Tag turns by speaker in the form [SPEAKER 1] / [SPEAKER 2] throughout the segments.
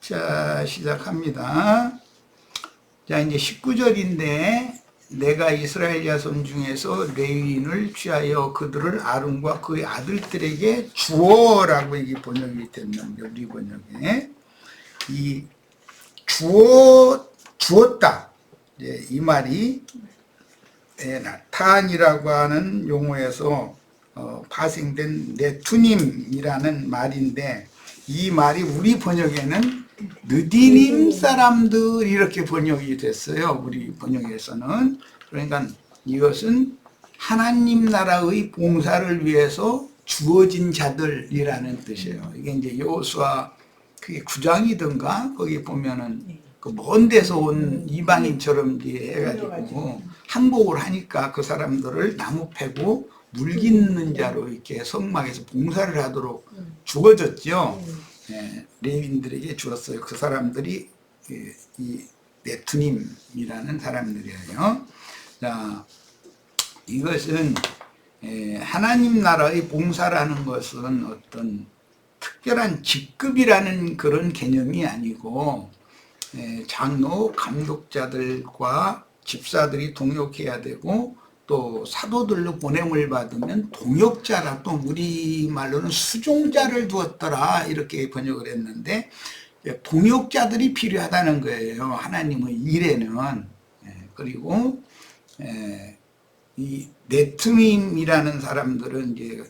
[SPEAKER 1] 자, 시작합니다. 자, 이제 19절인데 내가 이스라엘 자손 중에서 레위인을 취하여 그들을 아론과 그의 아들들에게 주어라고 이게 번역이 됐는데, 우리 번역에 이 주었다, 이 말이 나탄이라고 하는 용어에서 파생된 네투님이라는 말인데, 이 말이 우리 번역에는 느디님 사람들 이렇게 번역이 됐어요. 우리 번역에서는. 그러니까 이것은 하나님 나라의 봉사를 위해서 주어진 자들이라는 뜻이에요. 이게 이제 여호수아 그게 9장이든가 거기 보면은 그 먼 데서 온 이방인처럼 이제 해가지고 항복을 하니까 그 사람들을 나무 패고 물깃는 자로 이렇게 성막에서 봉사를 하도록 주어졌죠. 레위인들에게 주었어요. 그 사람들이 이 네투님이라는 사람들이에요. 자, 이것은 하나님 나라의 봉사라는 것은 어떤 특별한 직급이라는 그런 개념이 아니고, 장로, 감독자들과 집사들이 동역해야 되고, 또 사도들로 보냄을 받으면 동역자라, 또 우리말로는 수종자를 두었더라 이렇게 번역을 했는데, 동역자들이 필요하다는 거예요. 하나님의 일에는. 그리고 이 네투님이라는 사람들은 이제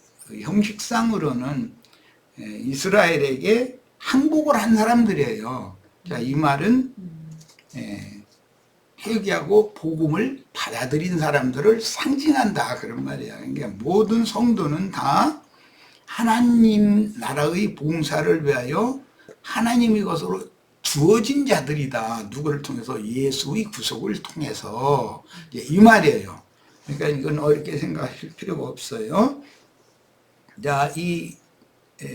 [SPEAKER 1] 형식상으로는 이스라엘에게 항복을 한 사람들이에요. 자, 이 말은 회개하고 복음을 받아들인 사람들을 상징한다 그런 말이야. 그러니까 모든 성도는 다 하나님 나라의 봉사를 위하여 하나님의 것으로 주어진 자들이다. 누구를 통해서? 예수의 구속을 통해서. 이 말이에요. 그러니까 이건 어렵게 생각하실 필요가 없어요. 자, 이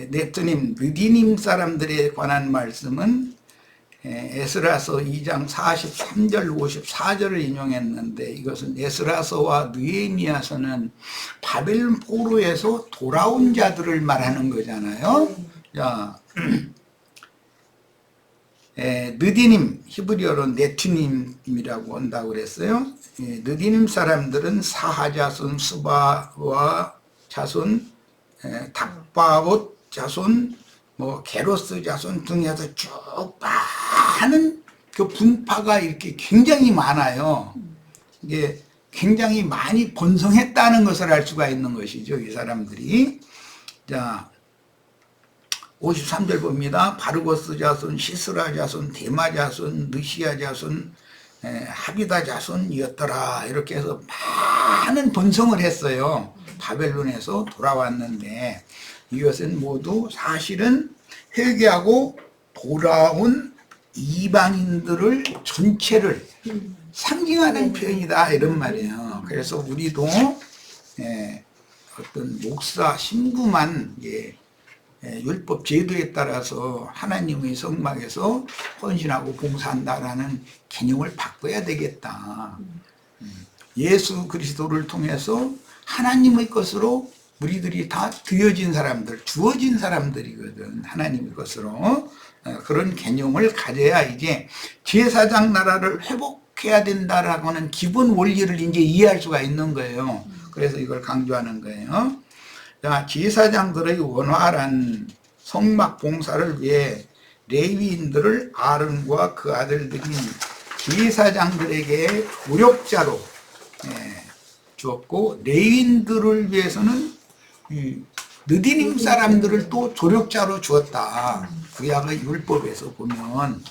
[SPEAKER 1] 네토님, 느디님 사람들에 관한 말씀은 에스라서 2장 43절 54절을 인용했는데, 이것은 에스라서와 느헤미야서는 바벨론 포로에서 돌아온 자들을 말하는 거잖아요. 자, 느디님, 히브리어로 네투님이라고 한다고 그랬어요. 느디님 사람들은 사하 자손, 스바와 자손, 닥바옷 자손, 게로스 자손 등에서 쭉 많은 그 분파가 이렇게 굉장히 많아요. 이게 굉장히 많이 번성했다는 것을 알 수가 있는 것이죠, 이 사람들이. 자, 53절 봅니다. 바르고스 자손, 시스라 자손, 데마 자손, 느시아 자손, 하비다 자손이었더라. 이렇게 해서 많은 번성을 했어요. 바벨론에서 돌아왔는데, 이것은 모두 사실은 회개하고 돌아온 이방인들을 전체를 상징하는 표현이다 이런 말이에요. 그래서 우리도 어떤 목사, 신부만 율법 제도에 따라서 하나님의 성막에서 헌신하고 봉사한다라는 개념을 바꿔야 되겠다. 예수 그리스도를 통해서 하나님의 것으로 우리들이 다 드려진 사람들, 주어진 사람들이거든. 하나님의 것으로. 그런 개념을 가져야 이제 제사장 나라를 회복해야 된다라고 하는 기본 원리를 이제 이해할 수가 있는 거예요. 그래서 이걸 강조하는 거예요. 자, 제사장들의 원활한 성막 봉사를 위해 레위인들을 아론과 그 아들들인 제사장들에게 조력자로 주었고, 레위인들을 위해서는 느디님 사람들을 또 조력자로 주었다. 구약의 율법에서 보면.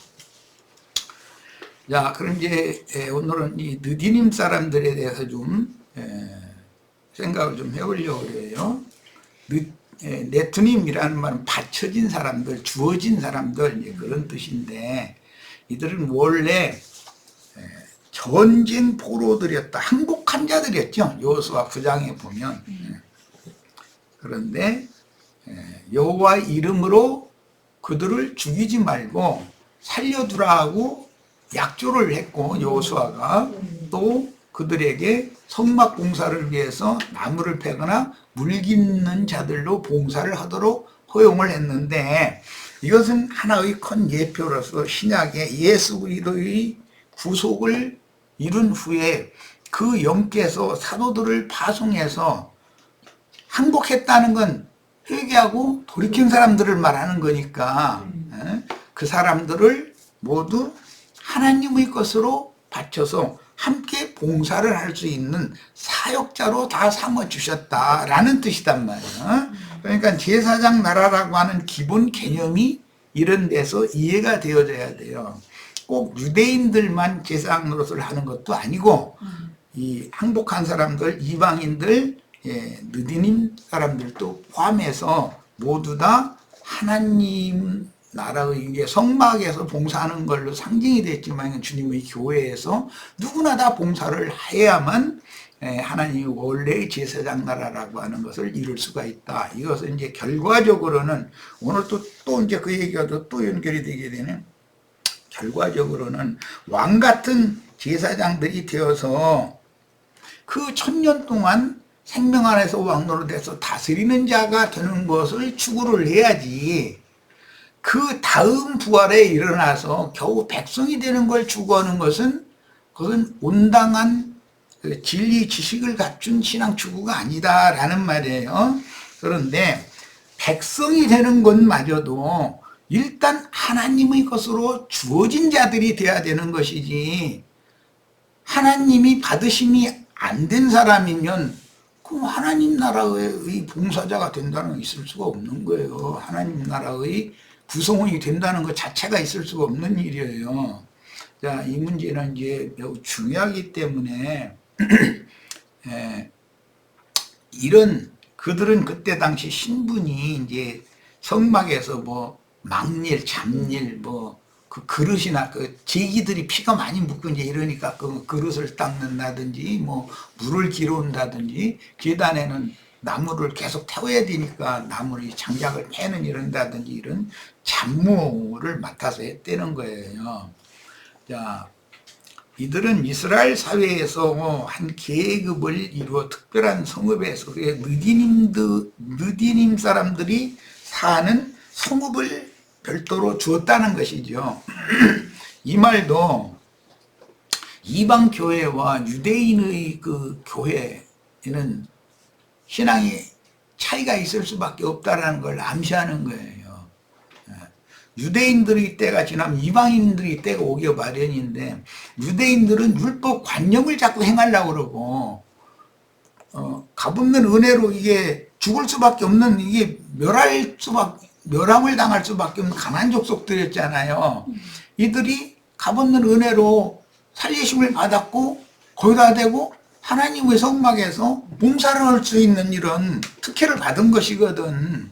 [SPEAKER 1] 자, 그럼 이제 오늘은 이 느디님 사람들에 대해서 좀 생각을 좀 해보려고 그래요. 네투님이라는 말은 받쳐진 사람들, 주어진 사람들, 그런 뜻인데, 이들은 원래 전쟁 포로들이었다. 항복한 자들이었죠. 여호수아 9장에 보면. 그런데 여호와 이름으로 그들을 죽이지 말고 살려두라 하고 약조를 했고, 여호수아가 또 그들에게 성막 봉사를 위해서 나무를 패거나 물깃는 자들로 봉사를 하도록 허용을 했는데, 이것은 하나의 큰 예표로서 신약의 예수 그리스도의 구속을 이룬 후에 그 영께서 사도들을 파송해서 항복했다는 건 회개하고 돌이킨 사람들을 말하는 거니까 그 사람들을 모두 하나님의 것으로 바쳐서 함께 봉사를 할 수 있는 사역자로 다 삼아주셨다라는 뜻이단 말이에요. 그러니까 제사장 나라라고 하는 기본 개념이 이런 데서 이해가 되어져야 돼요. 꼭 유대인들만 제사장 노릇을 하는 것도 아니고 이 항복한 사람들, 이방인들, 느디님 사람들도 포함해서 모두 다 하나님 나라의 이게 성막에서 봉사하는 걸로 상징이 됐지만 주님의 교회에서 누구나 다 봉사를 해야만 하나님의 원래의 제사장 나라라고 하는 것을 이룰 수가 있다. 이것은 이제 결과적으로는 오늘 또 이제 그 얘기가 또 연결이 되게 되네. 결과적으로는 왕 같은 제사장들이 되어서 그 1000년 동안 생명 안에서 왕노로 돼서 다스리는 자가 되는 것을 추구를 해야지, 그 다음 부활에 일어나서 겨우 백성이 되는 걸 추구하는 것은 그것은 온당한 진리 지식을 갖춘 신앙 추구가 아니다라는 말이에요. 그런데 백성이 되는 것마저도 일단 하나님의 것으로 주어진 자들이 돼야 되는 것이지, 하나님이 받으심이 안 된 사람이면 그럼 하나님 나라의 봉사자가 된다는 게 있을 수가 없는 거예요. 하나님 나라의 구성원이 된다는 것 자체가 있을 수가 없는 일이에요. 자, 이 문제는 이제 매우 중요하기 때문에 이런 그들은 그때 당시 신분이 이제 성막에서 뭐 막일, 잡일, 뭐 그 그릇이나 그 제기들이 피가 많이 묻고 이제 이러니까 그 그릇을 닦는다든지 뭐 물을 길어온다든지 계단에는 나무를 계속 태워야 되니까 나무를 장작을 패는 이런다든지 이런 잡무를 맡아서 했다는 거예요. 자, 이들은 이스라엘 사회에서 한 계급을 이루어 특별한 성읍에서 느디님 사람들이 사는 성읍을 별도로 주었다는 것이죠. 이 말도 이방 교회와 유대인의 그 교회에는 신앙이 차이가 있을 수밖에 없다라는 걸 암시하는 거예요. 유대인들의 때가 지나면 이방인들의 때가 오기 마련인데, 유대인들은 율법 관념을 자꾸 행하려고 그러고, 값없는 은혜로 이게 죽을 수밖에 없는, 이게 멸함을 당할 수밖에 없는 가난 족속들이었잖아요. 이들이 값없는 은혜로 살리심을 받았고 거기다 대고 하나님의 성막에서 봉사를 할 수 있는 이런 특혜를 받은 것이거든.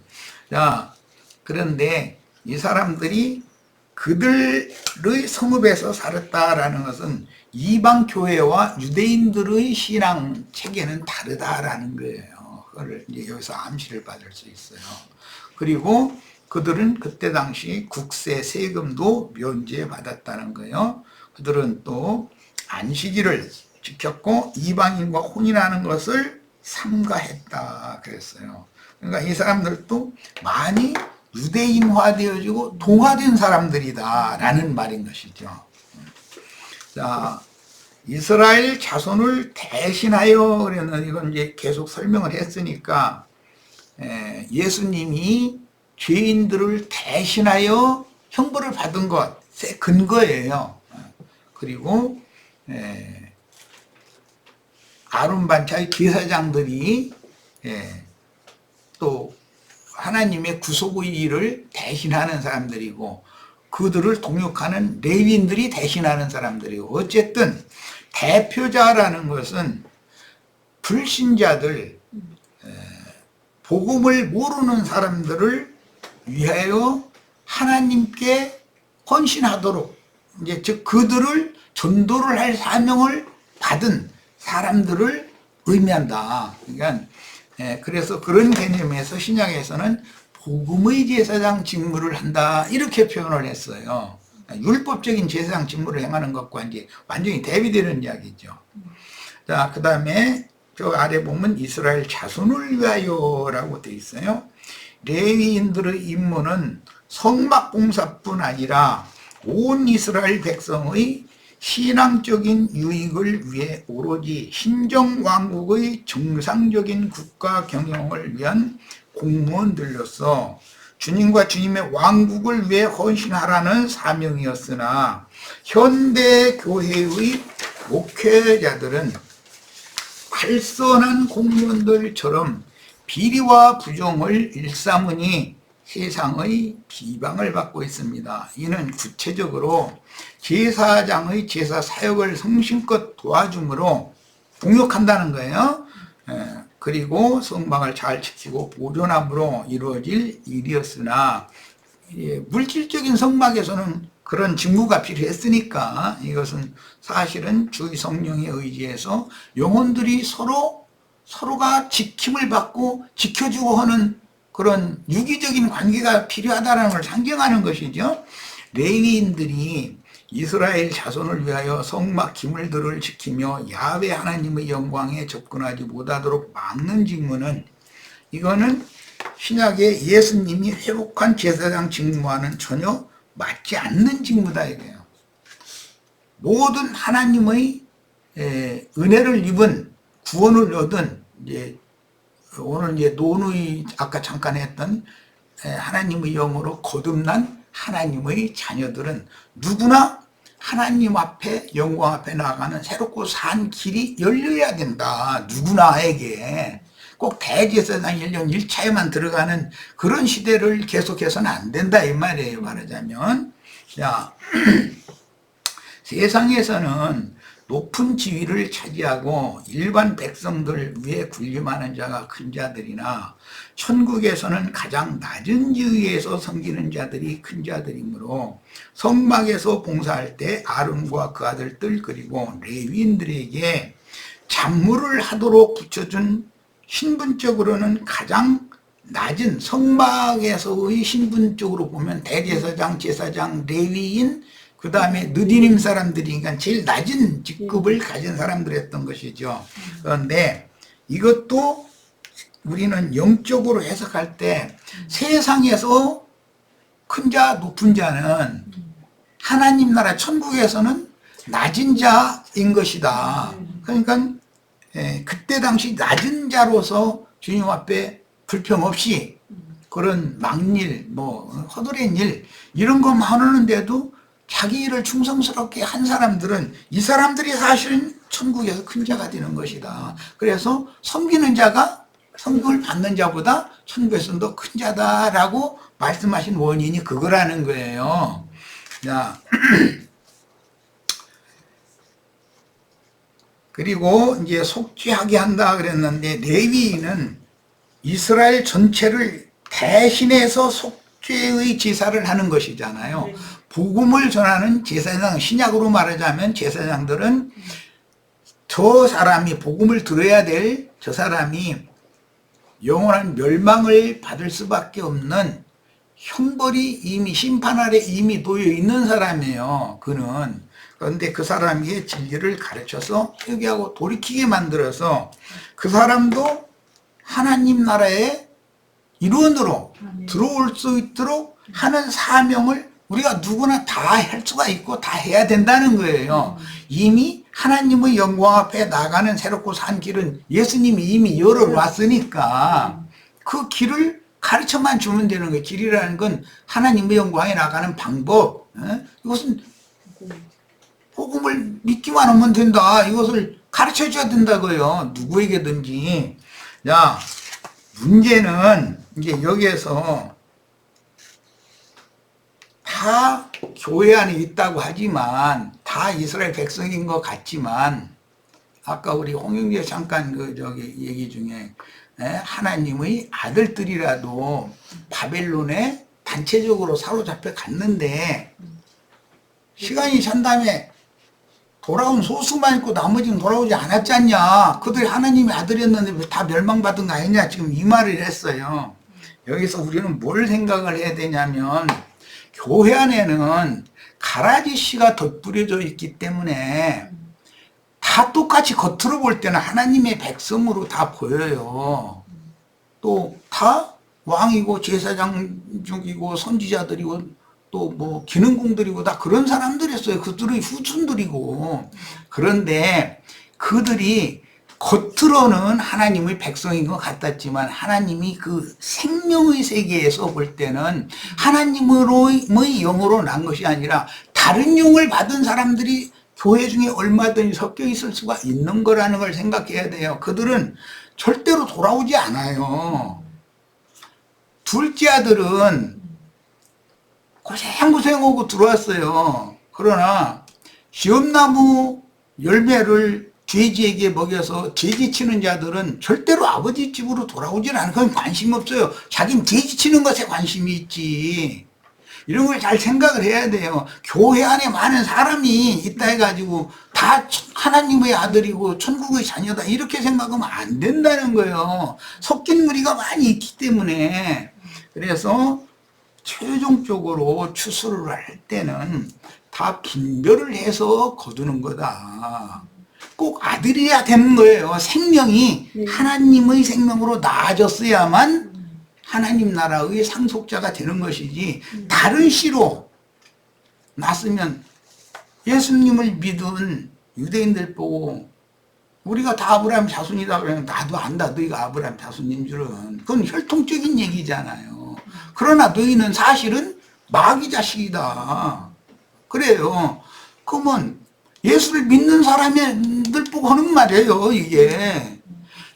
[SPEAKER 1] 자, 그런데 이 사람들이 그들의 성읍에서 살았다라는 것은 이방 교회와 유대인들의 신앙 체계는 다르다라는 거예요. 그걸 이제 여기서 암시를 받을 수 있어요. 그리고 그들은 그때 당시 국세 세금도 면제받았다는 거예요. 그들은 또 안식일을 지켰고 이방인과 혼인하는 것을 삼가했다 그랬어요. 그러니까 이 사람들도 많이 유대인화 되어지고 동화된 사람들이다 라는 말인 것이죠. 자, 이스라엘 자손을 대신하여, 그러는 이건 이제 계속 설명을 했으니까 예수님이 죄인들을 대신하여 형벌을 받은 것의 근거예요. 그리고 아론 반차의 제사장들이 또 하나님의 구속의 일을 대신하는 사람들이고, 그들을 동역하는 레위인들이 대신하는 사람들이고, 어쨌든 대표자라는 것은 불신자들, 복음을 모르는 사람들을 위하여 하나님께 헌신하도록, 이제 즉 그들을 전도를 할 사명을 받은 사람들을 의미한다. 그러니까 그래서 그런 개념에서 신약에서는 복음의 제사장 직무를 한다 이렇게 표현을 했어요. 율법적인 제사장 직무를 행하는 것과 이제 완전히 대비되는 이야기죠. 자, 그 다음에 저 아래 보면 이스라엘 자손을 위하여라고 되어 있어요. 레위인들의 임무는 성막봉사뿐 아니라 온 이스라엘 백성의 신앙적인 유익을 위해 오로지 신정왕국의 정상적인 국가 경영을 위한 공무원들로서 주님과 주님의 왕국을 위해 헌신하라는 사명이었으나 현대 교회의 목회자들은 발선한 공무원들처럼 비리와 부정을 일삼으니 세상의 비방을 받고 있습니다. 이는 구체적으로 제사장의 제사 사역을 성심껏 도와줌으로 공역한다는 거예요. 그리고 성막을 잘 지키고 보존함으로 이루어질 일이었으나 물질적인 성막에서는 그런 직무가 필요했으니까 이것은 사실은 주의 성령에 의지해서 영혼들이 서로가 지킴을 받고 지켜주고 하는 그런 유기적인 관계가 필요하다는 걸 상징하는 것이죠. 레위인들이 이스라엘 자손을 위하여 성막 기물들을 지키며 야훼 하나님의 영광에 접근하지 못하도록 막는 직무는, 이거는 신약의 예수님이 회복한 제사장 직무와는 전혀 맞지 않는 직무다 이거예요. 모든 하나님의 은혜를 입은, 구원을 얻은, 오늘 노누이 아까 잠깐 했던 하나님의 영으로 거듭난 하나님의 자녀들은 누구나 하나님 앞에, 영광 앞에 나가는 새롭고 산 길이 열려야 된다. 누구나에게. 꼭 대제사장 연령 1차에만 들어가는 그런 시대를 계속해서는 안 된다 이 말이에요. 말하자면, 자, 세상에서는 높은 지위를 차지하고 일반 백성들 위에 군림하는 자가 큰 자들이나 천국에서는 가장 낮은 지위에서 섬기는 자들이 큰 자들이므로 성막에서 봉사할 때 아론과 그 아들들 그리고 레위인들에게 잡무를 하도록 붙여준 신분적으로는 가장 낮은, 성막에서의 신분적으로 보면 대제사장, 제사장, 레위인, 그 다음에 느디님 사람들이, 그러니까 제일 낮은 직급을 가진 사람들이었던 것이죠. 그런데 이것도 우리는 영적으로 해석할 때 세상에서 큰 자, 높은 자는 하나님 나라 천국에서는 낮은 자인 것이다. 그러니까 그때 당시 낮은 자로서 주님 앞에 불평 없이 그런 막일, 허드렛 일 이런 것만 하는데도 자기 일을 충성스럽게 한 사람들은 이 사람들이 사실은 천국에서 큰 자가 되는 것이다. 그래서 섬기는 자가 섬김을 받는 자보다 천국에서는 더 큰 자다라고 말씀하신 원인이 그거라는 거예요. 자, 그리고 이제 속죄하게 한다 그랬는데, 레위인은 이스라엘 전체를 대신해서 속죄의 제사를 하는 것이잖아요. 네. 복음을 전하는 제사장, 신약으로 말하자면 제사장들은 저 사람이, 복음을 들어야 될 저 사람이 영원한 멸망을 받을 수밖에 없는 형벌이 이미 심판 아래 이미 놓여 있는 사람이에요. 그는. 그런데 그 사람의 진리를 가르쳐서 회개하고 돌이키게 만들어서 그 사람도 하나님 나라의 일원으로 들어올 수 있도록 하는 사명을 우리가 누구나 다 할 수가 있고 다 해야 된다는 거예요. 이미 하나님의 영광 앞에 나가는 새롭고 산 길은 예수님이 이미 열어놨으니까 그 길을 가르쳐만 주면 되는 거예요. 길이라는 건 하나님의 영광에 나가는 방법. 이것은 복음을 믿기만 하면 된다. 이것을 가르쳐줘야 된다고요. 누구에게든지. 자, 문제는 이제 여기에서 다 교회 안에 있다고 하지만, 다 이스라엘 백성인 것 같지만, 아까 우리 홍영재 잠깐 얘기 중에 하나님의 아들들이라도 바벨론에 단체적으로 사로잡혀 갔는데 시간이 전 다음에 돌아온 소수만 있고 나머지는 돌아오지 않았잖냐. 그들이 하나님의 아들이었는데 왜 다 멸망받은 거 아니냐. 지금 이 말을 했어요. 여기서 우리는 뭘 생각을 해야 되냐면, 교회 안에는 가라지 씨가 덧뿌려져 있기 때문에 다 똑같이 겉으로 볼 때는 하나님의 백성으로 다 보여요. 또 다 왕이고 제사장 중이고 선지자들이고 또 뭐 기능공들이고 다 그런 사람들이었어요. 그들의 후손들이고. 그런데 그들이 겉으로는 하나님의 백성인 것 같았지만 하나님이 그 생명의 세계에서 볼 때는 하나님의 영으로 난 것이 아니라 다른 영을 받은 사람들이 교회 중에 얼마든지 섞여 있을 수가 있는 거라는 걸 생각해야 돼요. 그들은 절대로 돌아오지 않아요. 둘째 아들은 고생고생하고 들어왔어요. 그러나 시험나무 열매를 돼지에게 먹여서 돼지 치는 자들은 절대로 아버지 집으로 돌아오질 않아요. 그건 관심 없어요. 자기는 돼지 치는 것에 관심이 있지. 이런 걸 잘 생각을 해야 돼요. 교회 안에 많은 사람이 있다 해가지고 다 하나님의 아들이고 천국의 자녀다 이렇게 생각하면 안 된다는 거예요. 섞인 무리가 많이 있기 때문에. 그래서 최종적으로 추수를 할 때는 다 분별을 해서 거두는 거다. 꼭 아들이어야 되는 거예요. 생명이 하나님의 생명으로 나아졌어야만 하나님 나라의 상속자가 되는 것이지 다른 씨로 났으면 예수님을 믿은 유대인들 보고 우리가 다 아브라함 자손이다 그러면 나도 안다 너희가 아브라함 자손인 줄은. 그건 혈통적인 얘기잖아요. 그러나 너희는 사실은 마귀 자식이다. 그래요. 그러면 예수를 믿는 사람들 보고 하는 말이에요.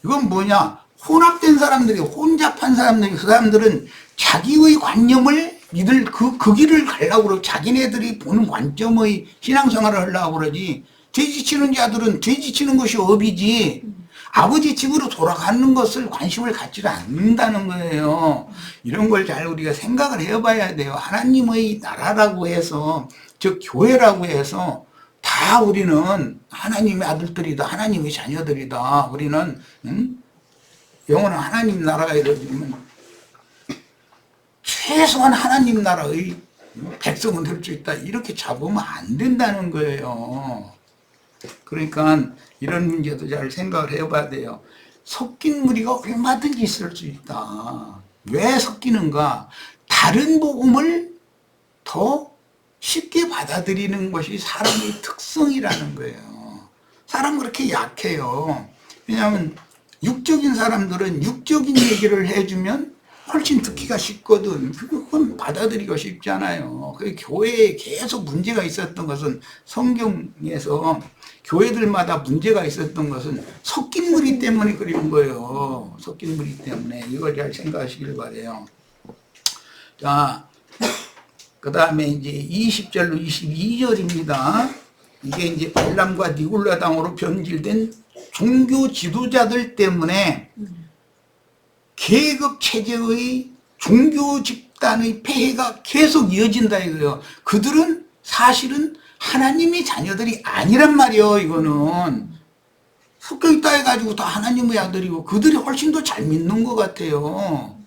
[SPEAKER 1] 이건 뭐냐, 혼합된 사람들이, 혼잡한 사람들이, 그 사람들은 자기의 관념을 믿을 그 길을 가려고 그러고 자기네들이 보는 관점의 신앙생활을 하려고 그러지. 돼지치는 자들은 돼지치는 것이 업이지 아버지 집으로 돌아가는 것을 관심을 갖지 않는다는 거예요. 이런 걸 잘 우리가 생각을 해봐야 돼요. 하나님의 나라라고 해서, 즉 교회라고 해서 다 우리는 하나님의 아들들이다, 하나님의 자녀들이다. 우리는 영원한 하나님 나라가 이루어지면 최소한 하나님 나라의 백성은 될 수 있다. 이렇게 잡으면 안 된다는 거예요. 그러니까 이런 문제도 잘 생각을 해봐야 돼요. 섞인 무리가 얼마든지 있을 수 있다. 왜 섞이는가? 다른 복음을 더 쉽게 받아들이는 것이 사람의 특성이라는 거예요. 사람 그렇게 약해요. 왜냐하면 육적인 사람들은 육적인 얘기를 해주면 훨씬 듣기가 쉽거든. 그건 받아들이기가 쉽잖아요. 교회에 계속 문제가 있었던 것은, 성경에서 교회들마다 문제가 있었던 것은 섞인 무리 때문에 그런 거예요. 섞인 무리 때문에. 이걸 잘 생각하시길 바래요. 자, 그 다음에 이제 20절로 22절입니다. 이게 이제 발람과 니골라 당으로 변질된 종교 지도자들 때문에 계급 체제의 종교 집단의 폐해가 계속 이어진다 이거예요. 그들은 사실은 하나님의 자녀들이 아니란 말이에요. 이거는 섞여 있다 해가지고 다 하나님의 아들이고 그들이 훨씬 더 잘 믿는 것 같아요.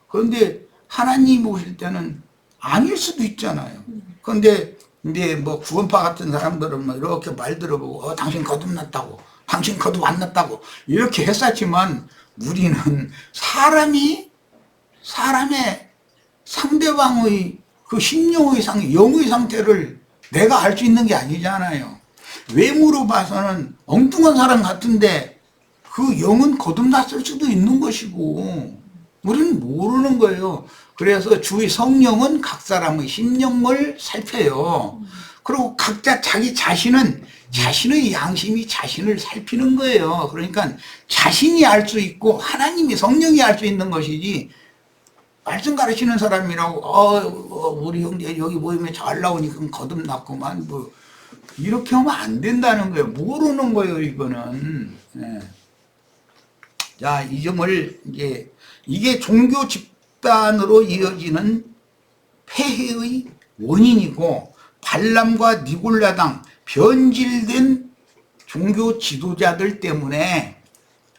[SPEAKER 1] 그런데 하나님 오실 때는 아닐 수도 있잖아요. 그런데 이제 뭐 구원파 같은 사람들은 뭐 이렇게 말 들어보고 당신 거듭났다고, 당신 거듭 안 났다고 이렇게 했었지만, 우리는 사람의 상대방의 그 심령의 영의 상태를 내가 알 수 있는 게 아니잖아요. 외모로 봐서는 엉뚱한 사람 같은데 그 영은 거듭났을 수도 있는 것이고 우리는 모르는 거예요. 그래서 주의 성령은 각 사람의 심령을 살펴요. 그리고 각자 자기 자신은 자신의 양심이 자신을 살피는 거예요. 그러니까 자신이 알 수 있고 하나님이, 성령이 알 수 있는 것이지, 말씀 가르치는 사람이라고 우리 형제 여기 모이면 잘 나오니까 거듭났구만 뭐 이렇게 하면 안 된다는 거예요. 모르는 거예요 이거는. 네. 자, 이 점을 이게 종교 집단으로 이어지는 폐해의 원인이고, 발람과 니골라당 변질된 종교 지도자들 때문에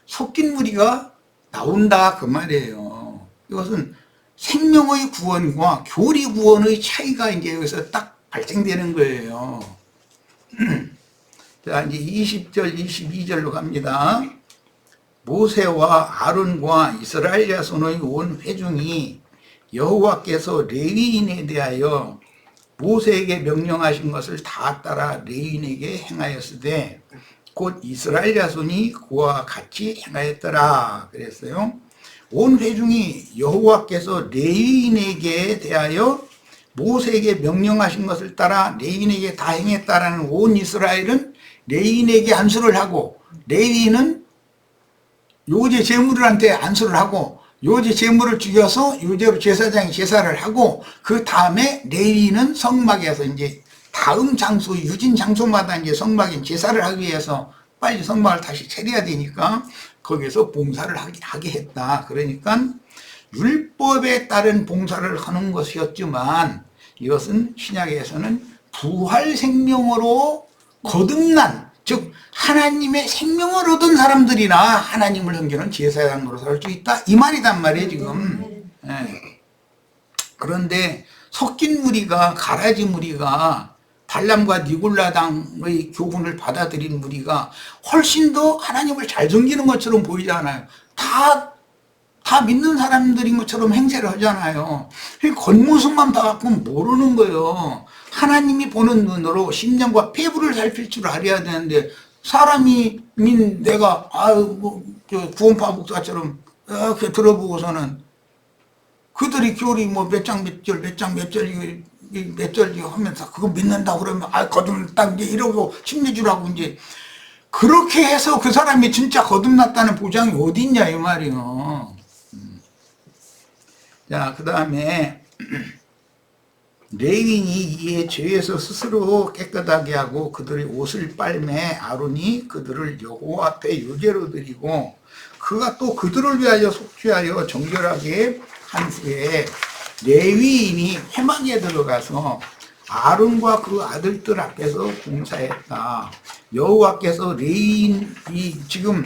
[SPEAKER 1] 섞인 무리가 나온다 그 말이에요. 이것은 생명의 구원과 교리 구원의 차이가 이제 여기서 딱 발생되는 거예요. 자, 이제 20절, 22절로 갑니다. 모세와 아론과 이스라엘 자손의 온 회중이 여호와께서 레위인에 대하여 모세에게 명령하신 것을 다 따라 레위인에게 행하였으되 곧 이스라엘 자손이 그와 같이 행하였더라 그랬어요. 온 회중이 여호와께서 레위인에게 대하여 모세에게 명령하신 것을 따라 레위인에게 다 행했다라는 온 이스라엘은 레위인에게 안수를 하고, 레위인은 요제 제물한테 안수를 하고, 요제 제물을 죽여서 요제로 제사장이 제사를 하고, 그 다음에 레위인은 성막에서 이제 다음 장소, 유진 장소마다 이제 성막인 제사를 하기 위해서 빨리 성막을 다시 차려야 되니까 거기서 봉사를 하게 했다. 그러니까 율법에 따른 봉사를 하는 것이었지만 이것은 신약에서는 부활 생명으로 거듭난, 즉 하나님의 생명을 얻은 사람들이나 하나님을 섬기는 제사장으로 살 수 있다 이 말이단 말이에요 지금. 예. 그런데 섞인 무리가, 가라지 무리가, 발람과 니골라당의 교훈을 받아들인 무리가 훨씬 더 하나님을 잘 섬기는 것처럼 보이잖아요. 다 믿는 사람들인 것처럼 행세를 하잖아요. 겉모습만 봐갖고 모르는 거예요. 하나님이 보는 눈으로 심령과 폐부를 살필 줄 알아야 되는데, 사람이 내가 구원파 목사처럼 이렇게 들어보고서는 그들이 교리 몇 장 몇 절 몇 절 하면서 그거 믿는다 그러면 거듭났다 이제 이러고 심리주라고 이제 그렇게 해서 그 사람이 진짜 거듭났다는 보장이 어디 있냐 이 말이요. 자, 그 다음에 레위인이 이에 죄에서 스스로 깨끗하게 하고 그들의 옷을 빨매 아론이 그들을 여호와 앞에 유제로 드리고 그가 또 그들을 위하여 속죄하여 정결하게 한 후에 레위인이 회막에 들어가서 아론과 그 아들들 앞에서 봉사했다. 여호와께서 레위인이 지금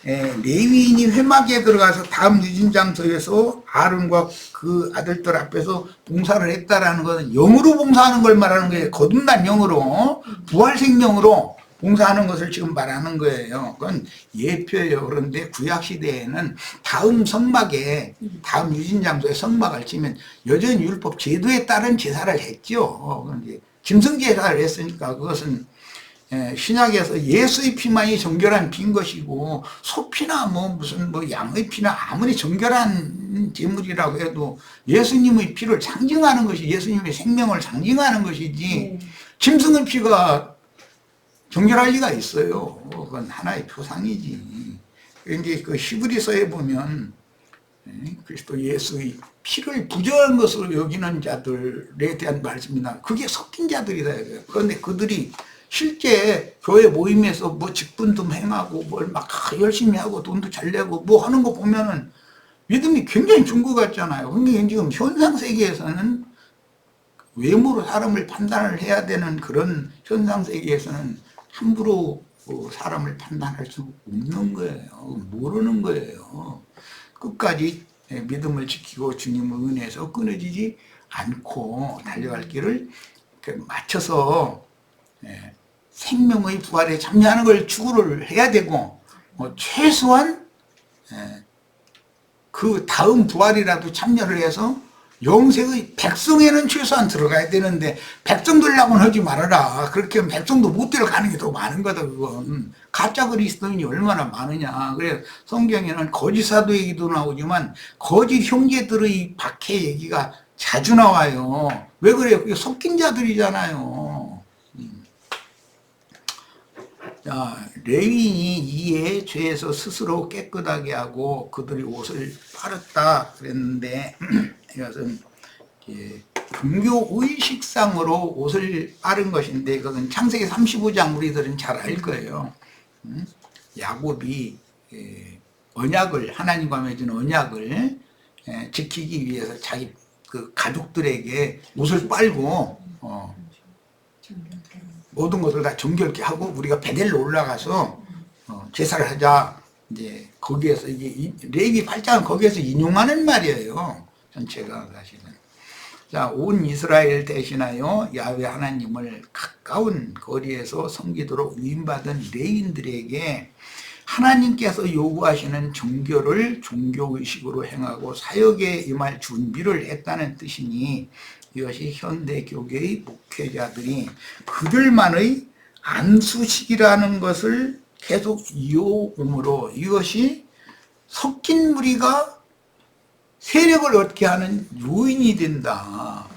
[SPEAKER 1] 레위인이 회막에 들어가서 다음 유진장소에서 아론과 그 아들들 앞에서 봉사를 했다라는 것은 영으로 봉사하는 걸 말하는 거예요. 거듭난 영으로, 부활생명으로 봉사하는 것을 지금 말하는 거예요. 그건 예표예요. 그런데 구약시대에는 다음 성막에, 다음 유진장소에 성막을 치면 여전히 율법 제도에 따른 제사를 했죠. 그런데 짐승 제사를 했으니까 그것은 신약에서 예수의 피만이 정결한 피인 것이고, 소피나 무슨 양의 피나 아무리 정결한 제물이라고 해도 예수님의 피를 상징하는 것이, 예수님의 생명을 상징하는 것이지 짐승의 피가 정결할 리가 있어요. 그건 하나의 표상이지. 이제 그 히브리서에 보면 그리스도 예수의 피를 부정한 것으로 여기는 자들에 대한 말씀이나 그게 섞인 자들이다. 그런데 그들이 실제 교회 모임에서 직분도 행하고 뭘 막 열심히 하고 돈도 잘 내고 하는 거 보면은 믿음이 굉장히 좋은 것 같잖아요. 근데 지금 현상 세계에서는 외모로 사람을 판단을 해야 되는 그런 현상 세계에서는 함부로 사람을 판단할 수 없는 거예요. 모르는 거예요. 끝까지 믿음을 지키고 주님의 은혜에서 끊어지지 않고 달려갈 길을 맞춰서 생명의 부활에 참여하는 걸 추구를 해야 되고, 최소한 그 다음 부활이라도 참여를 해서 영생의 백성에는 최소한 들어가야 되는데, 백성 되려고는 하지 말아라. 그렇게 하면 백성도 못 들어가는 게 더 많은 거다. 그건 가짜 그리스도인이 얼마나 많으냐. 그래서 성경에는 거짓 사도 얘기도 나오지만 거짓 형제들의 박해 얘기가 자주 나와요. 왜 그래요? 그게 섞인 자들이잖아요. 자, 레위인이 이에 죄에서 스스로 깨끗하게 하고 그들의 옷을 빨았다 그랬는데, 이것은 종교 의식상으로 옷을 빠른 것인데, 그것은 창세기 35장 우리들은 잘 알 거예요. 야곱이 언약을, 하나님과 맺은 언약을 지키기 위해서 자기 그 가족들에게 옷을 빨고 모든 것을 다 정결케 하고 우리가 베델로 올라가서 제사를 하자. 이제 거기에서 이게 레위 8장은 거기에서 인용하는 말이에요. 전체가 사실은. 자, 온 이스라엘 대신하여 야훼 하나님을 가까운 거리에서 섬기도록 위임받은 레위인들에게 하나님께서 요구하시는 종교를 종교의식으로 행하고 사역에 임할 준비를 했다는 뜻이니 이것이 현대교계의 목회자들이 그들만의 안수식이라는 것을 계속 이어옴으로 이것이 섞인 무리가 세력을 얻게 하는 요인이 된다.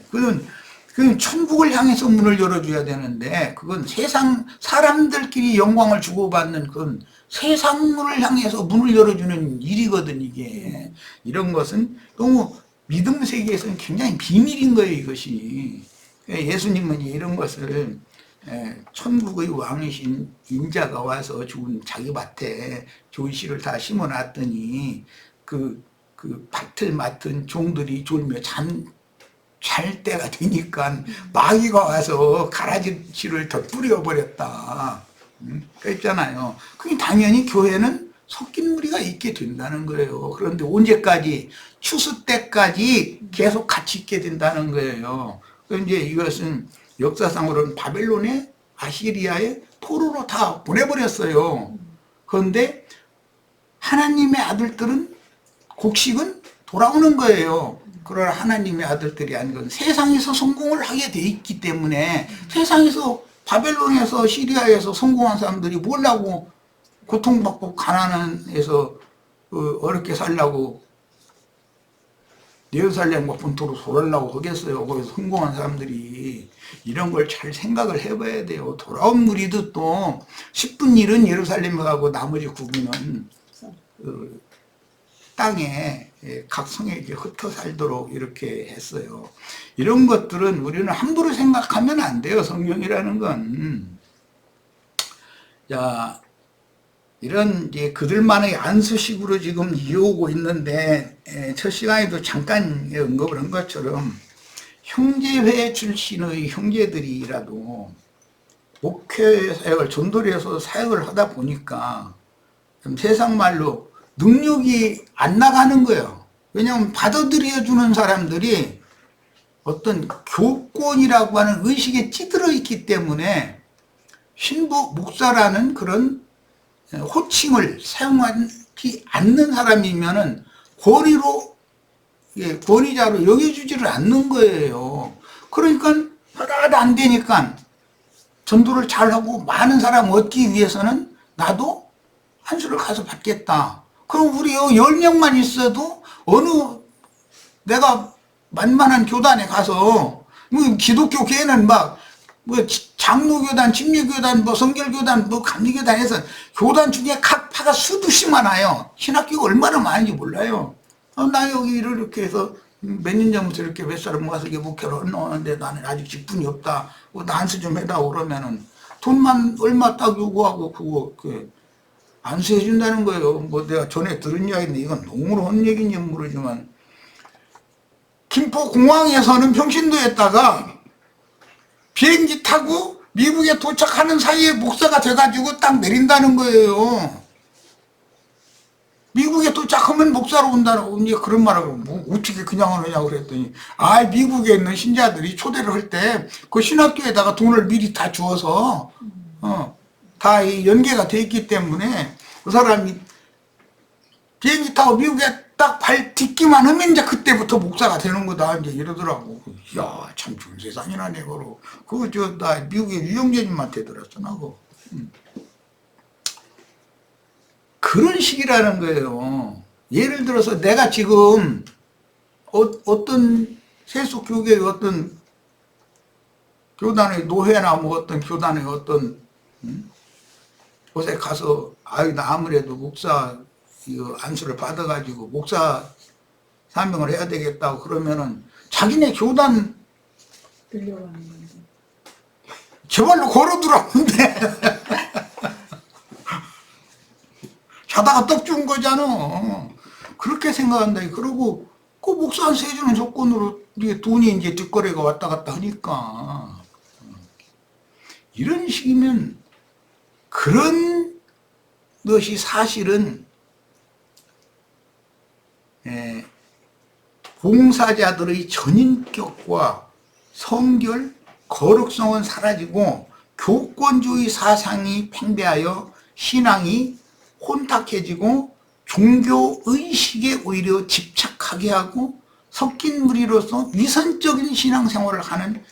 [SPEAKER 1] 그건 천국을 향해서 문을 열어줘야 되는데 그건 세상 사람들끼리 영광을 주고받는 그건 세상을 향해서 문을 열어주는 일이거든 이게. 이런 것은 너무 믿음 세계에서는 굉장히 비밀인 거예요 이것이. 예수님은 이런 것을 천국의 왕이신 인자가 와서 죽은 자기 밭에 좋은 씨를 다 심어놨더니 그 밭을 맡은 종들이 졸며 잘 때가 되니까 마귀가 와서 가라지씨를 더 뿌려버렸다. 그랬잖아요. 그게 당연히 교회는 섞인 무리가 있게 된다는 거예요. 그런데 언제까지? 추수 때까지 계속 같이 있게 된다는 거예요. 이제 이것은 역사상으로는 바벨론의 아시리아의 포로로 다 보내버렸어요. 그런데 하나님의 아들들은 곡식은 돌아오는 거예요. 그러나 하나님의 아들들이 아닌 건 세상에서 성공을 하게 돼 있기 때문에 세상에서 바벨론에서 시리아에서 성공한 사람들이 뭘 하고 고통받고 가난해서 어렵게 살라고 예루살렘과 본토로 돌아오려고 하겠어요. 거기서 성공한 사람들이. 이런 걸 잘 생각을 해봐야 돼요. 돌아온 무리도 또 10분 일은 예루살렘에 가고 나머지 9분은 땅에 각 성에게 흩어 살도록 이렇게 했어요. 이런 것들은 우리는 함부로 생각하면 안 돼요. 성경이라는 건. 자, 이런 이제 그들만의 안수식으로 지금 이어오고 있는데 첫 시간에도 잠깐 언급을 한 것처럼 형제회 출신의 형제들이라도 목회 사역을 전도리에서 사역을 하다 보니까 좀 세상 말로 능력이 안 나가는 거예요. 왜냐하면 받아들여주는 사람들이 어떤 교권이라고 하는 의식에 찌들어 있기 때문에 신부 목사라는 그런 호칭을 사용하지 않는 사람이면은 권위자로 여겨주지를 않는 거예요. 그러니까 하나도 안 되니까 전도를 잘하고 많은 사람 얻기 위해서는 나도 한수를 가서 받겠다. 그럼 우리 10명만 있어도 어느 내가 만만한 교단에 가서 기독교 교회는 막 장로교단, 침례교단, 성결교단, 감리교단 해서 교단 중에 각 파가 수두씩 많아요. 신학교가 얼마나 많은지 몰라요. 나 여기 이렇게 해서 몇 년 전부터 이렇게 몇 사람 모아서 목회를 해놓는데 나는 아직 직분이 없다. 나 안수 좀 해다오 그러면은 돈만 얼마 딱 요구하고 그거 안수해준다는 거예요. 내가 전에 들은 이야기인데 이건 농으로 한 얘기인지 모르지만 김포공항에서는 평신도에다가 비행기 타고 미국에 도착하는 사이에 목사가 돼가지고 딱 내린다는 거예요. 미국에 도착하면 목사로 온다고 이제 그런 말하고 어떻게 그냥 하느냐고 그랬더니 미국에 있는 신자들이 초대를 할 때 그 신학교에다가 돈을 미리 다 주어서 다 연계가 돼 있기 때문에 그 사람이 비행기 타고 미국에 딱 발 딛기만 하면 이제 그때부터 목사가 되는 거다 이제 이러더라고. 이야 참 좋은 세상이라네. 그거 나 미국의 유영재님한테 들었어 나 그거. 그런 식이라는 거예요. 예를 들어서 내가 지금 어떤 세속교계의 어떤 교단의 노회나 어떤 교단의 어떤 곳에 가서 나 아무래도 목사 안수를 받아가지고 목사 사명을 해야 되겠다고 그러면은 자기네 교단
[SPEAKER 2] 들려가는 건데
[SPEAKER 1] 제발로 걸어 들어오는데 자다가 떡 준 거잖아. 그렇게 생각한다. 그리고 그 목사 안수 해주는 조건으로 돈이 이제 뒷거래가 왔다 갔다 하니까 이런 식이면 그런 것이 사실은 봉사자들의 전인격과 성결, 거룩성은 사라지고 교권주의 사상이 팽배하여 신앙이 혼탁해지고 종교의식에 오히려 집착하게 하고 섞인 무리로서 위선적인 신앙생활을 하는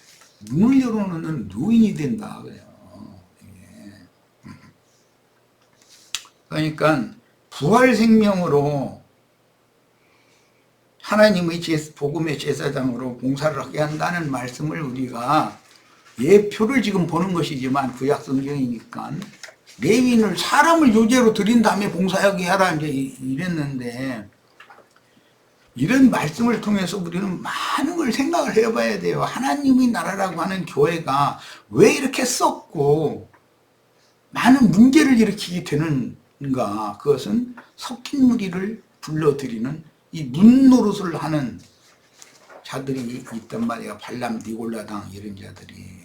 [SPEAKER 1] 문을 열어놓는 노인이 된다 그래요. 그러니까 부활 생명으로 하나님의 복음의 제사장으로 봉사를 하게 한다는 말씀을 우리가 예표를 지금 보는 것이지만 구약 성경이니까 레위인을 사람을 요제로 드린 다음에 봉사하게 하라 이제 이랬는데 이런 말씀을 통해서 우리는 많은 걸 생각을 해봐야 돼요. 하나님의 나라라고 하는 교회가 왜 이렇게 썩고 많은 문제를 일으키게 되는가. 그것은 섞인 무리를 불러들이는 이 문노릇을 하는 자들이 있단 말이야. 발람, 니골라당 이런 자들이.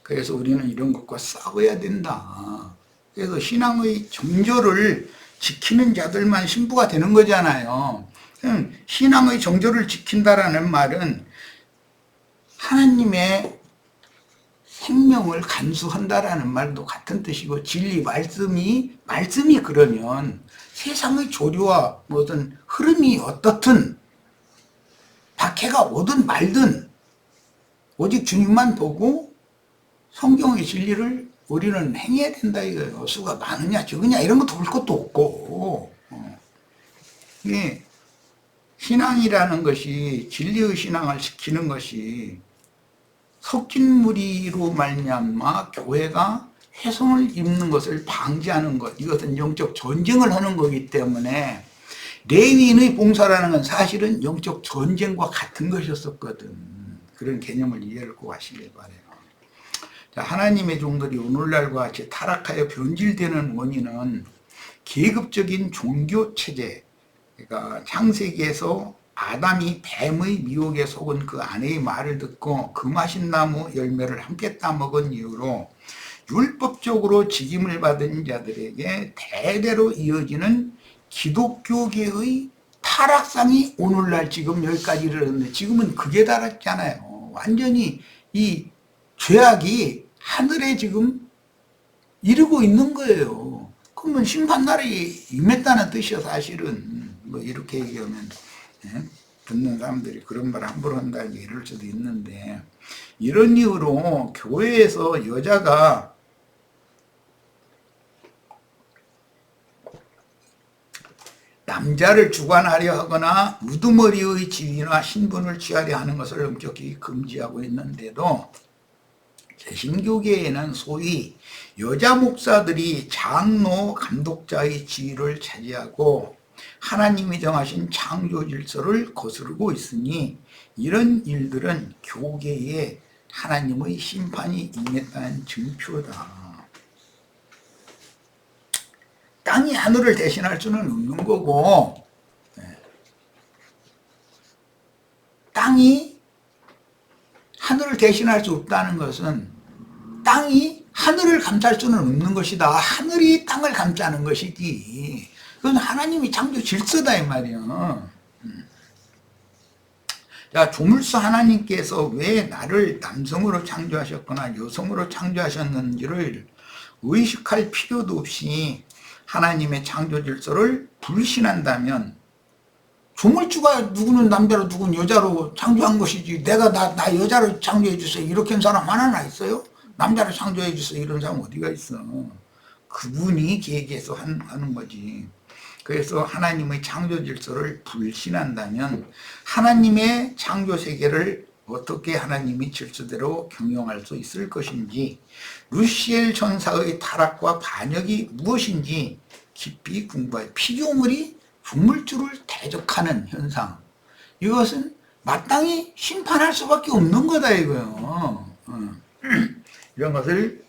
[SPEAKER 1] 그래서 우리는 이런 것과 싸워야 된다. 그래서 신앙의 정절을 지키는 자들만 신부가 되는 거잖아요. 신앙의 정절을 지킨다라는 말은 하나님의 생명을 간수한다라는 말도 같은 뜻이고 진리 말씀이 그러면 세상의 조류와 무슨 흐름이 어떻든 박해가 오든 말든 오직 주님만 보고 성경의 진리를 우리는 행해야 된다 이거예요. 수가 많으냐 적으냐 이런 거 볼 것도 없고 이게 신앙이라는 것이 진리의 신앙을 지키는 것이 섞인 무리로 말미암아 교회가 훼손을 입는 것을 방지하는 것, 이것은 영적 전쟁을 하는 거기 때문에 레위인의 봉사라는 건 사실은 영적 전쟁과 같은 것이었었거든. 그런 개념을 이해를 꼭 하시길 바라요. 자, 하나님의 종들이 오늘날과 같이 타락하여 변질되는 원인은 계급적인 종교체제, 그러니까 창세기에서 아담이 뱀의 미혹에 속은 그 아내의 말을 듣고 그 맛인 나무 열매를 함께 따먹은 이후로 율법적으로 직임을 받은 자들에게 대대로 이어지는 기독교계의 타락상이 오늘날 지금 여기까지 이르렀는데 지금은 극에 달았잖아요. 완전히 이 죄악이 하늘에 지금 이르고 있는 거예요. 그러면 심판날이 임했다는 뜻이야 사실은. 뭐 이렇게 얘기하면 듣는 사람들이 그런 말 함부로 한다 이럴 수도 있는데 이런 이유로 교회에서 여자가 남자를 주관하려 하거나 우두머리의 지위나 신분을 취하려 하는 것을 엄격히 금지하고 있는데도 개신교계에는 소위 여자 목사들이 장로 감독자의 지위를 차지하고 하나님이 정하신 창조 질서를 거스르고 있으니 이런 일들은 교계에 하나님의 심판이 임했다는 증표다. 땅이 하늘을 대신할 수는 없는 거고 땅이 하늘을 대신할 수 없다는 것은 땅이 하늘을 감쌀 수는 없는 것이다. 하늘이 땅을 감싸는 것이지. 그건 하나님이 창조 질서다 이 말이야. 자, 조물주 하나님께서 왜 나를 남성으로 창조하셨거나 여성으로 창조하셨는지를 의식할 필요도 없이 하나님의 창조 질서를 불신한다면 조물주가 누구는 남자로 누구는 여자로 창조한 것이지 내가 나 여자로 창조해 주세요 이렇게 한 사람 하나나 있어요? 남자로 창조해 주세요 이런 사람 어디가 있어. 그분이 계획해서 하는 거지. 그래서 하나님의 창조 질서를 불신한다면 하나님의 창조 세계를 어떻게 하나님이 질서대로 경영할 수 있을 것인지 루시엘 천사의 타락과 반역이 무엇인지 깊이 공부해 피조물이 조물주를 대적하는 현상, 이것은 마땅히 심판할 수밖에 없는 거다 이거요. 이런 것을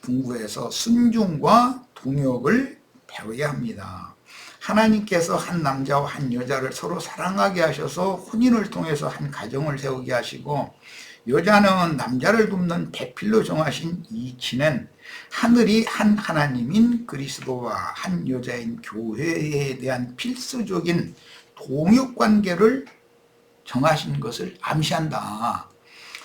[SPEAKER 1] 공부해서 순종과 동역을 배워야 합니다. 하나님께서 한 남자와 한 여자를 서로 사랑하게 하셔서 혼인을 통해서 한 가정을 세우게 하시고 여자는 남자를 돕는 배필로 정하신 이치는 하늘이 한 하나님인 그리스도와 한 여자인 교회에 대한 필수적인 동역관계를 정하신 것을 암시한다.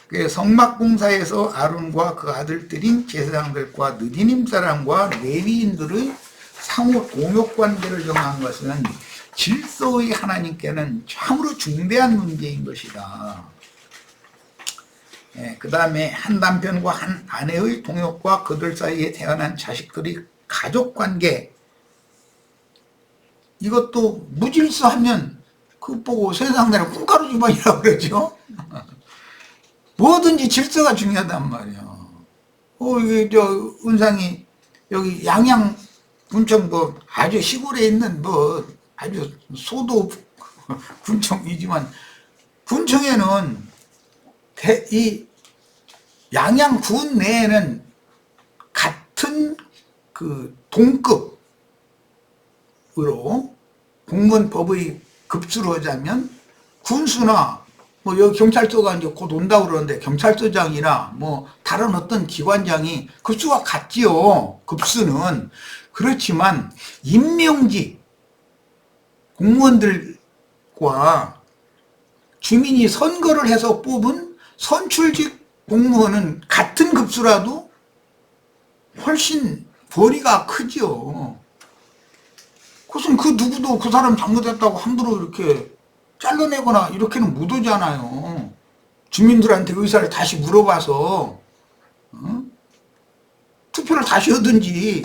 [SPEAKER 1] 그 성막봉사에서 아론과 그 아들들인 제사장들과 느디님 사람과 레위인들의 상호 동역관계를 정한 것은 질서의 하나님께는 참으로 중대한 문제인 것이다. 그 다음에 한 남편과 한 아내의 동역과 그들 사이에 태어난 자식들의 가족관계, 이것도 무질서하면 그 보고 세상내는 콩가루 집안이라고 그러죠. 뭐든지 질서가 중요하단 말이야. 이게 은상이 여기 양양 군청 뭐 아주 시골에 있는 뭐 아주 소도 군청이지만, 군청에는 이 양양군 내에는 같은 그 동급으로 공무원법의 급수로 하자면 군수나 뭐 여기 경찰서가 이제 곧 온다고 그러는데 경찰서장이나 뭐 다른 어떤 기관장이 급수가 같지요. 급수는. 그렇지만 임명직 공무원들과 주민이 선거를 해서 뽑은 선출직 공무원은 같은 급수라도 훨씬 거리가 크죠. 그것은 그 누구도 그 사람 잘못했다고 함부로 이렇게 잘라내거나 이렇게는 못 오잖아요. 주민들한테 의사를 다시 물어봐서 투표를 다시 하든지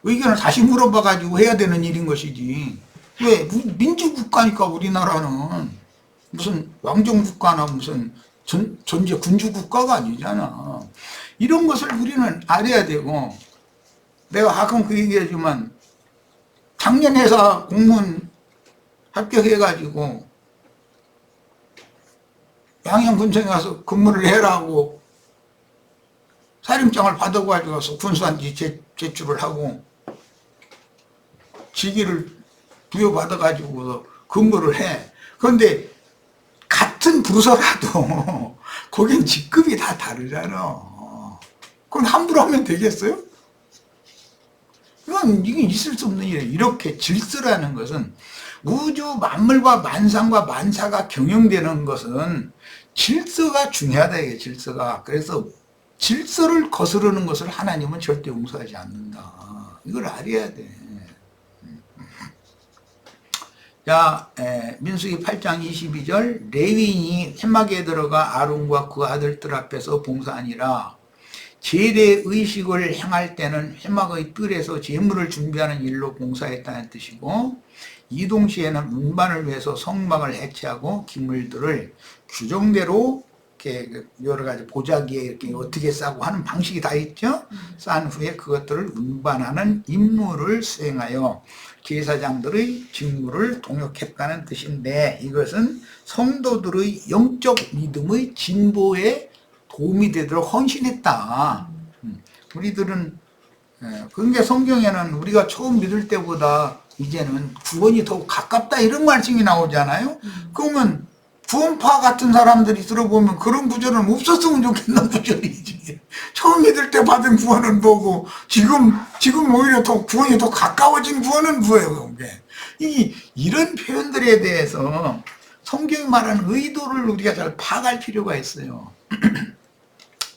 [SPEAKER 1] 의견을 다시 물어봐가지고 해야 되는 일인 것이지. 왜? 민주국가니까 우리나라는 무슨 왕정국가나 무슨 전제 군주국가가 아니잖아. 이런 것을 우리는 알아야 되고, 내가 가끔 그 얘기하지만 작년 회사 공무원 합격해가지고 양양군청에 가서 근무를 해라고 사림장을 받아가지고 가서 군수한테 제출을 하고 직위를 부여받아가지고 근무를 해. 그런데 같은 부서라도 거긴 직급이 다 다르잖아. 그건 함부로 하면 되겠어요? 이게 있을 수 없는 일이에요. 이렇게 질서라는 것은, 우주 만물과 만상과 만사가 경영되는 것은 질서가 중요하다, 이게 질서가. 그래서 질서를 거스르는 것을 하나님은 절대 용서하지 않는다. 이걸 알아야 돼. 자, 민수기 8장 22절, 레위인이 회막에 들어가 아론과 그 아들들 앞에서 봉사하니라. 제대 의식을 행할 때는 회막의 뜰에서 제물을 준비하는 일로 봉사했다는 뜻이고, 이 동시에는 운반을 위해서 성막을 해체하고 기물들을 규정대로 이렇게 여러 가지 보자기에 이렇게 어떻게 싸고 하는 방식이 다 있죠. 싼 후에 그것들을 운반하는 임무를 수행하여 제사장들의 직무를 동역했다는 뜻인데, 이것은 성도들의 영적 믿음의 진보에 도움이 되도록 헌신했다. 우리들은, 그러니까 성경에는 우리가 처음 믿을 때보다 이제는 구원이 더 가깝다 이런 말씀이 나오잖아요. 그러면 구원파 같은 사람들이 들어보면 그런 구절은 없었으면 좋겠는 구절이지. 처음 믿을 때 받은 구원은 뭐고, 지금 오히려 더 구원이 더 가까워진 구원은 뭐예요, 그게. 이런 표현들에 대해서 성경이 말하는 의도를 우리가 잘 파악할 필요가 있어요.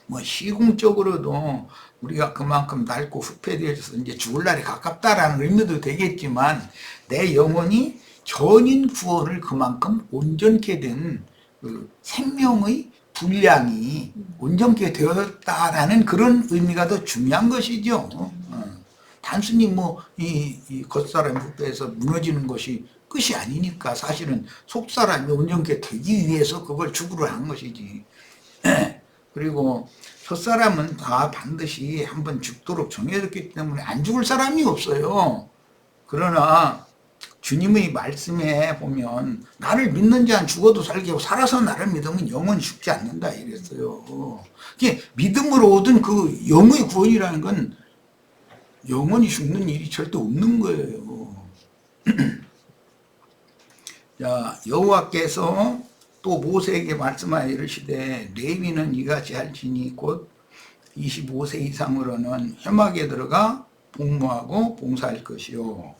[SPEAKER 1] 뭐 시공적으로도 우리가 그만큼 낡고 후패되어져서 이제 죽을 날이 가깝다라는 의미도 되겠지만, 내 영혼이 전인 구원을 그만큼 온전케 된 그 생명의 분량이 온전케 되었다라는 그런 의미가 더 중요한 것이죠. 단순히 뭐 이 겉사람 후패에서 무너지는 것이 끝이 아니니까, 사실은 속사람이 온전케 되기 위해서 그걸 죽으려 한 것이지. 그리고 첫사람은 다 반드시 한번 죽도록 정해졌기 때문에 안 죽을 사람이 없어요. 그러나 주님의 말씀에 보면 나를 믿는 자 안 죽어도 살게 하고 살아서 나를 믿으면 영원히 죽지 않는다 이랬어요. 이게 믿음으로 얻은 그 영의 구원이라는 건 영원히 죽는 일이 절대 없는 거예요. 자, 여호와께서 또 모세에게 말씀하여 이르시되, 레위는 이같이 할지니 곧 25세 이상으로는 회막에 들어가 복무하고 봉사할 것이요.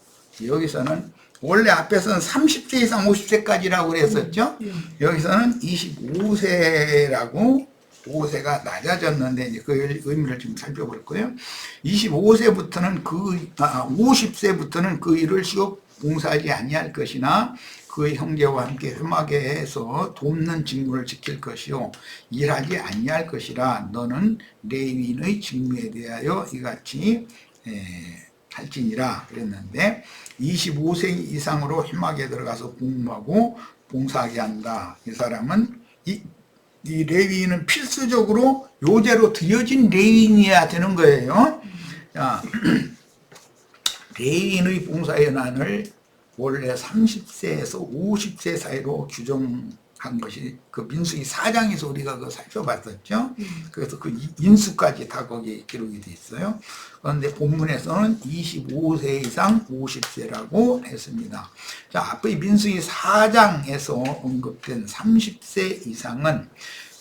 [SPEAKER 1] 여기서는 원래 앞에서는 30세 이상 50세까지라고 그랬었죠. 여기서는 25세라고 25세가 낮아졌는데 이제 그 의미를 좀 살펴볼 거예요. 25세부터는 50세부터는 그 일을 쉬어 봉사하지 아니할 것이나 그 형제와 함께 험하게 해서 돕는 직무를 지킬 것이요 일하지 아니할 것이라 너는 레위인의 직무에 대하여 이같이 할지니라 그랬는데 25세 이상으로 험하게 들어가서 공부하고 봉사하게 한다. 이 사람은 이 레위인은 필수적으로 요제로 드려진 레위인이어야 되는 거예요. 자, 레위인의 봉사의 난을 원래 30세에서 50세 사이로 규정한 것이 그 민수기 4장에서 우리가 그거 살펴봤었죠. 그래서 그 인수까지 다 거기에 기록이 돼 있어요. 그런데 본문에서는 25세 이상 50세라고 했습니다. 자, 앞의 민수기 4장에서 언급된 30세 이상은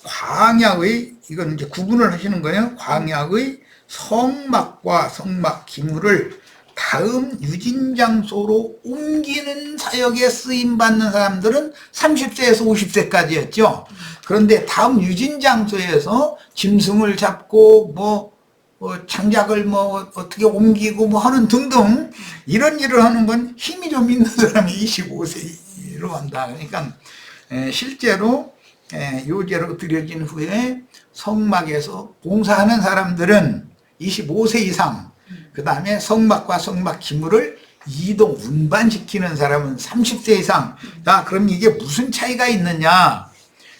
[SPEAKER 1] 광야의, 이건 이제 구분을 하시는 거예요. 광야의 성막과 성막 기물을 다음 유진장소로 옮기는 사역에 쓰임받는 사람들은 30세에서 50세까지였죠. 그런데 다음 유진장소에서 짐승을 잡고 뭐 장작을 뭐 어떻게 옮기고 뭐 하는 등등 이런 일을 하는 건 힘이 좀 있는 사람이 25세로 한다. 그러니까 실제로 요제로 드려진 후에 성막에서 봉사하는 사람들은 25세 이상, 그 다음에 성막과 성막 기물을 이동 운반시키는 사람은 30세 이상. 자, 그럼 이게 무슨 차이가 있느냐?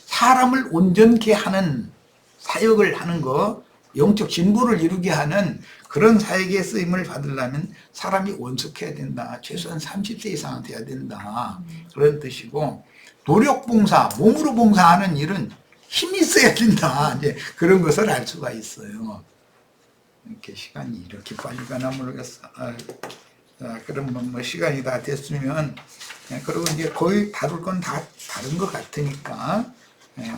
[SPEAKER 1] 사람을 온전케 하는 사역을 하는 거, 영적 진보를 이루게 하는 그런 사역의 쓰임을 받으려면 사람이 원숙해야 된다. 최소한 30세 이상은 돼야 된다. 그런 뜻이고, 노력봉사, 몸으로 봉사하는 일은 힘이 있어야 된다. 이제 그런 것을 알 수가 있어요. 이렇게 시간이 이렇게 빨리 가나 모르겠어. 자, 그럼 뭐 시간이 다 됐으면, 그리고 이제 거의 다룰 건 다 다른 것 같으니까,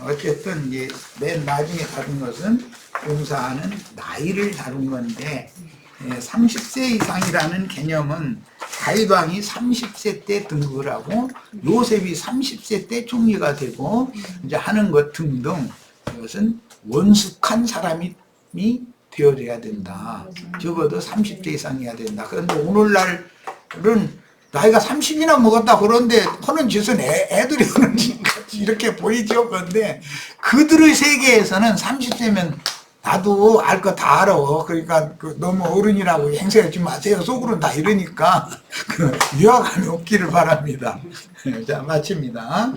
[SPEAKER 1] 어쨌든 이제 맨 나중에 다룬 것은 봉사하는 나이를 다룬 건데, 30세 이상이라는 개념은 다윗 왕이 30세 때 등극을 하고 요셉이 30세 때 총리가 되고 이제 하는 것 등등, 이것은 원숙한 사람이 되어야 된다. 적어도 30대 이상이어야 된다. 그런데 오늘날은 나이가 30이나 먹었다 그런데 하는 짓은 애들이 하는 짓 같이 이렇게 보이죠. 그런데 그들의 세계에서는 30세면 나도 알 거 다 알아. 그러니까 너무 어른이라고 행세하지 마세요. 속으로는 다 이러니까 위화감이 없기를 바랍니다. 자, 마칩니다.